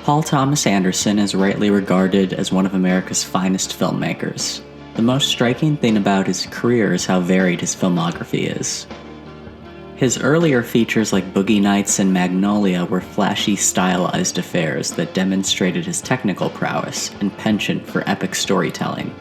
Paul Thomas Anderson is rightly regarded as one of America's finest filmmakers. The most striking thing about his career is how varied his filmography is. His earlier features like Boogie Nights and Magnolia were flashy, stylized affairs that demonstrated his technical prowess and penchant for epic storytelling.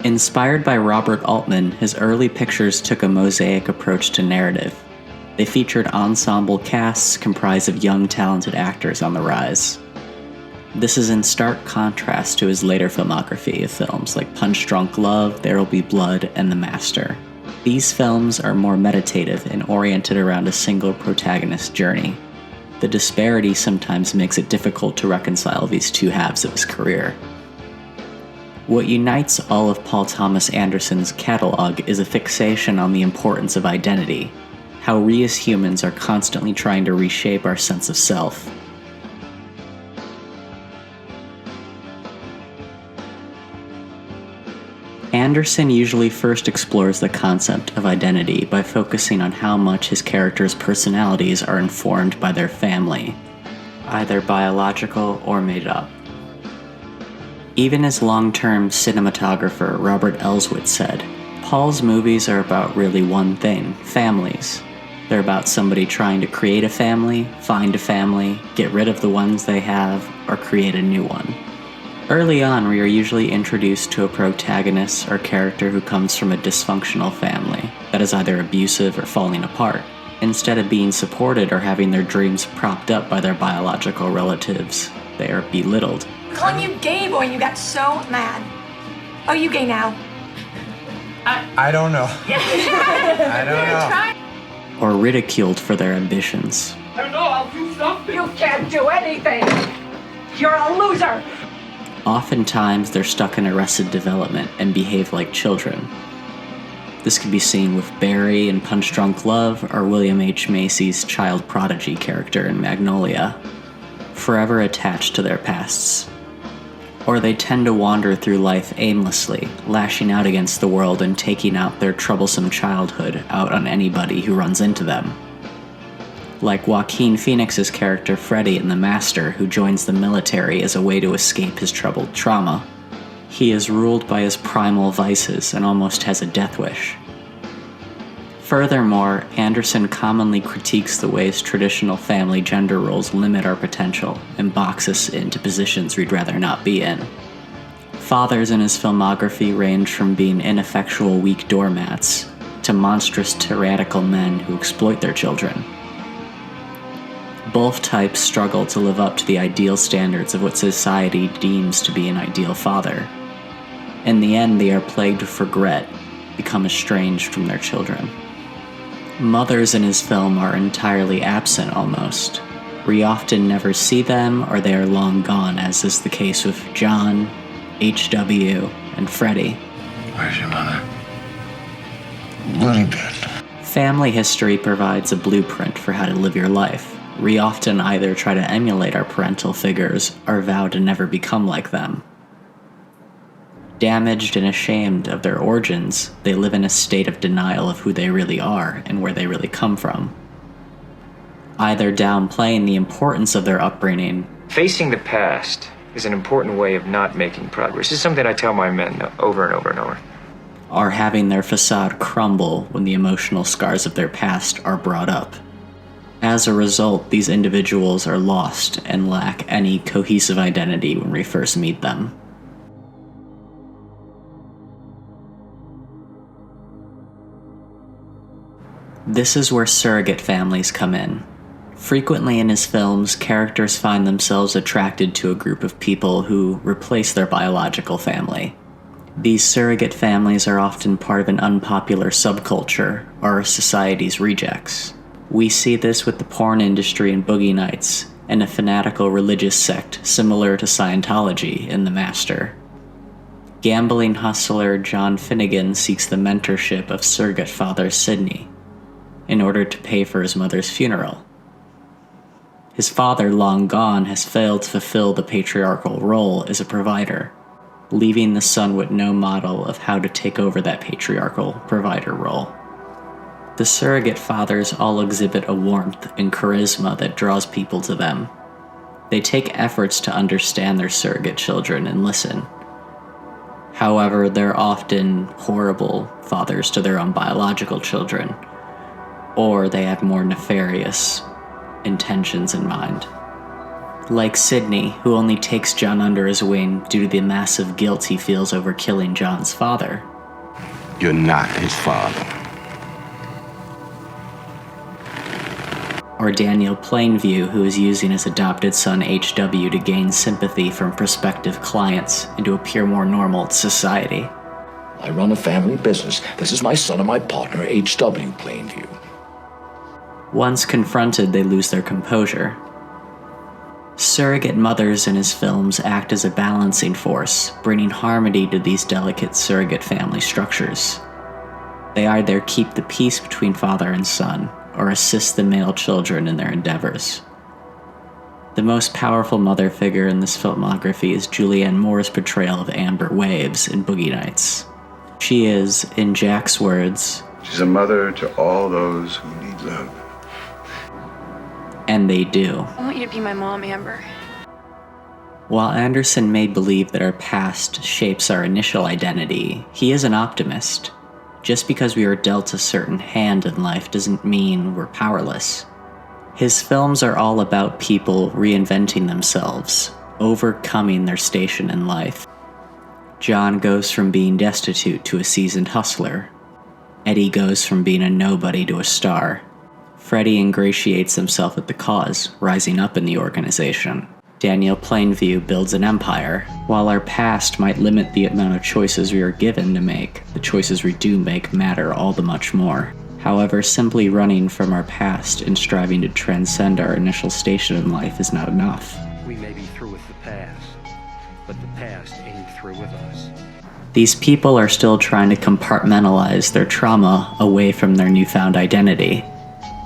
Inspired by Robert Altman, his early pictures took a mosaic approach to narrative. They featured ensemble casts comprised of young, talented actors on the rise. This is in stark contrast to his later filmography of films like Punch Drunk Love, There'll Be Blood, and The Master. These films are more meditative and oriented around a single protagonist's journey. The disparity sometimes makes it difficult to reconcile these two halves of his career. What unites all of Paul Thomas Anderson's catalog is a fixation on the importance of identity, how we as humans are constantly trying to reshape our sense of self. Anderson usually first explores the concept of identity by focusing on how much his characters' personalities are informed by their family, either biological or made up. Even his long-term cinematographer Robert Elswit said, Paul's movies are about really one thing, families. They're about somebody trying to create a family, find a family, get rid of the ones they have, or create a new one. Early on, we are usually introduced to a protagonist or character who comes from a dysfunctional family that is either abusive or falling apart. Instead of being supported or having their dreams propped up by their biological relatives, they are belittled. I'm calling you gay, boy, and you got so mad. Oh, you gay now? I don't know. I don't know. Or ridiculed for their ambitions. I know, I'll do something. You can't do anything. You're a loser. Oftentimes, they're stuck in arrested development and behave like children. This can be seen with Barry in Punch Drunk Love or William H. Macy's child prodigy character in Magnolia, forever attached to their pasts. Or they tend to wander through life aimlessly, lashing out against the world and taking out their troublesome childhood out on anybody who runs into them. Like Joaquin Phoenix's character Freddy in The Master, who joins the military as a way to escape his troubled trauma. He is ruled by his primal vices and almost has a death wish. Furthermore, Anderson commonly critiques the ways traditional family gender roles limit our potential and box us into positions we'd rather not be in. Fathers in his filmography range from being ineffectual, weak doormats to monstrous, tyrannical men who exploit their children. Both types struggle to live up to the ideal standards of what society deems to be an ideal father. In the end, they are plagued with regret, become estranged from their children. Mothers in his film are entirely absent almost. We often never see them, or they are long gone, as is the case with John, H.W., and Freddy. Where's your mother? Bloody dead. Family history provides a blueprint for how to live your life. We often either try to emulate our parental figures or vow to never become like them. Damaged and ashamed of their origins, they live in a state of denial of who they really are and where they really come from. Either downplaying the importance of their upbringing. Facing the past is an important way of not making progress. This is something I tell my men over and over and over. Or having their facade crumble when the emotional scars of their past are brought up. As a result, these individuals are lost and lack any cohesive identity when we first meet them. This is where surrogate families come in. Frequently in his films, characters find themselves attracted to a group of people who replace their biological family. These surrogate families are often part of an unpopular subculture or society's rejects. We see this with the porn industry in Boogie Nights and a fanatical religious sect similar to Scientology in The Master. Gambling hustler John Finnegan seeks the mentorship of surrogate father Sidney in order to pay for his mother's funeral. His father, long gone, has failed to fulfill the patriarchal role as a provider, leaving the son with no model of how to take over that patriarchal provider role. The surrogate fathers all exhibit a warmth and charisma that draws people to them. They take efforts to understand their surrogate children and listen. However, they're often horrible fathers to their own biological children, or they have more nefarious intentions in mind. Like Sidney, who only takes John under his wing due to the massive guilt he feels over killing John's father. You're not his father. Or Daniel Plainview, who is using his adopted son HW to gain sympathy from prospective clients and to appear more normal to society. I run a family business. This is my son and my partner, HW Plainview. Once confronted, they lose their composure. Surrogate mothers in his films act as a balancing force, bringing harmony to these delicate surrogate family structures. They either keep the peace between father and son, or assist the male children in their endeavors. The most powerful mother figure in this filmography is Julianne Moore's portrayal of Amber Waves in Boogie Nights. She is, in Jack's words, She's a mother to all those who need love. And they do. I want you to be my mom, Amber. While Anderson may believe that our past shapes our initial identity, he is an optimist. Just because we are dealt a certain hand in life doesn't mean we're powerless. His films are all about people reinventing themselves, overcoming their station in life. John goes from being destitute to a seasoned hustler. Eddie goes from being a nobody to a star. Freddie ingratiates himself with the cause, rising up in the organization. Daniel Plainview builds an empire. While our past might limit the amount of choices we are given to make, the choices we do make matter all the much more. However, simply running from our past and striving to transcend our initial station in life is not enough. We may be through with the past, but the past ain't through with us. These people are still trying to compartmentalize their trauma away from their newfound identity.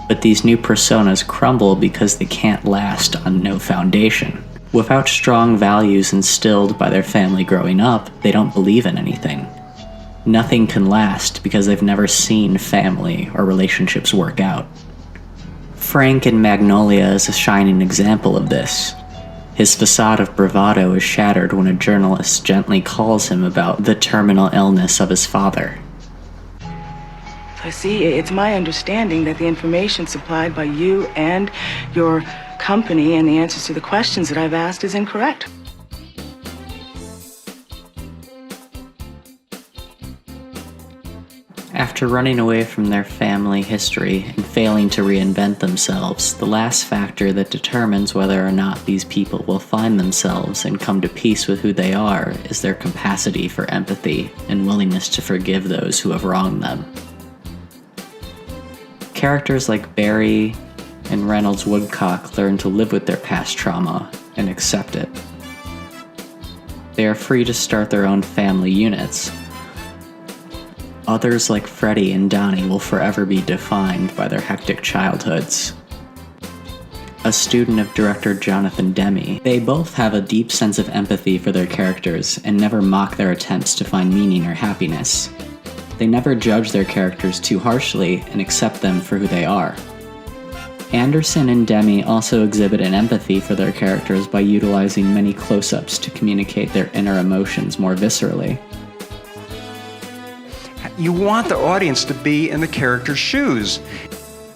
But these new personas crumble because they can't last on no foundation. Without strong values instilled by their family growing up, they don't believe in anything. Nothing can last because they've never seen family or relationships work out. Frank in Magnolia is a shining example of this. His facade of bravado is shattered when a journalist gently calls him about the terminal illness of his father. See, it's my understanding that the information supplied by you and your company and the answers to the questions that I've asked is incorrect. After running away from their family history and failing to reinvent themselves, the last factor that determines whether or not these people will find themselves and come to peace with who they are is their capacity for empathy and willingness to forgive those who have wronged them. Characters like Barry and Reynolds Woodcock learn to live with their past trauma and accept it. They are free to start their own family units. Others like Freddie and Donnie will forever be defined by their hectic childhoods. A student of director Jonathan Demme, they both have a deep sense of empathy for their characters and never mock their attempts to find meaning or happiness. They never judge their characters too harshly and accept them for who they are. Anderson and Demme also exhibit an empathy for their characters by utilizing many close-ups to communicate their inner emotions more viscerally. You want the audience to be in the character's shoes.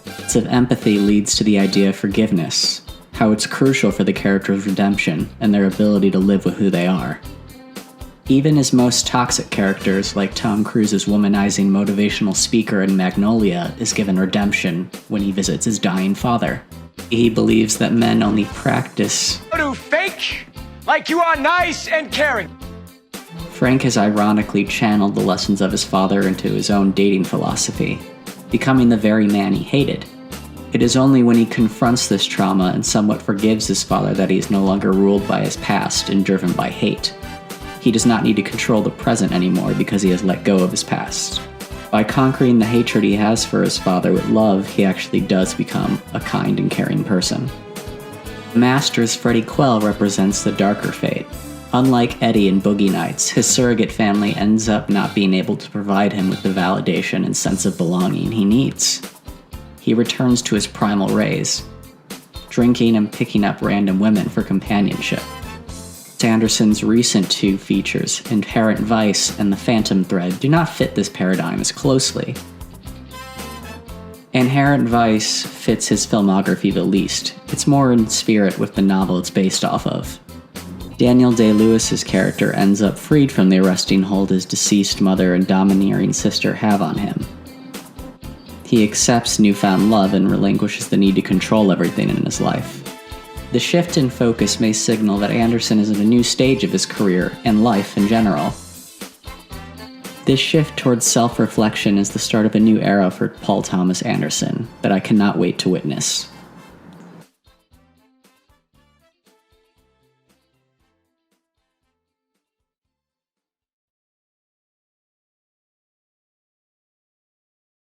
Sense of empathy leads to the idea of forgiveness, how it's crucial for the character's redemption and their ability to live with who they are. Even his most toxic characters, like Tom Cruise's womanizing motivational speaker in Magnolia, is given redemption when he visits his dying father. He believes that men only practice to fake like you are nice and caring. Frank has ironically channeled the lessons of his father into his own dating philosophy, becoming the very man he hated. It is only when he confronts this trauma and somewhat forgives his father that he is no longer ruled by his past and driven by hate. He does not need to control the present anymore because he has let go of his past. By conquering the hatred he has for his father with love, he actually does become a kind and caring person. Master's Freddie Quell represents the darker fate. Unlike Eddie in Boogie Nights, his surrogate family ends up not being able to provide him with the validation and sense of belonging he needs. He returns to his primal rays. drinking and picking up random women for companionship. Anderson's recent two features, Inherent Vice and The Phantom Thread, do not fit this paradigm as closely. Inherent Vice fits his filmography the least. It's more in spirit with the novel it's based off of. Daniel Day-Lewis's character ends up freed from the arresting hold his deceased mother and domineering sister have on him. He accepts newfound love and relinquishes the need to control everything in his life. The shift in focus may signal that Anderson is at a new stage of his career and life in general. This shift towards self-reflection is the start of a new era for Paul Thomas Anderson that I cannot wait to witness.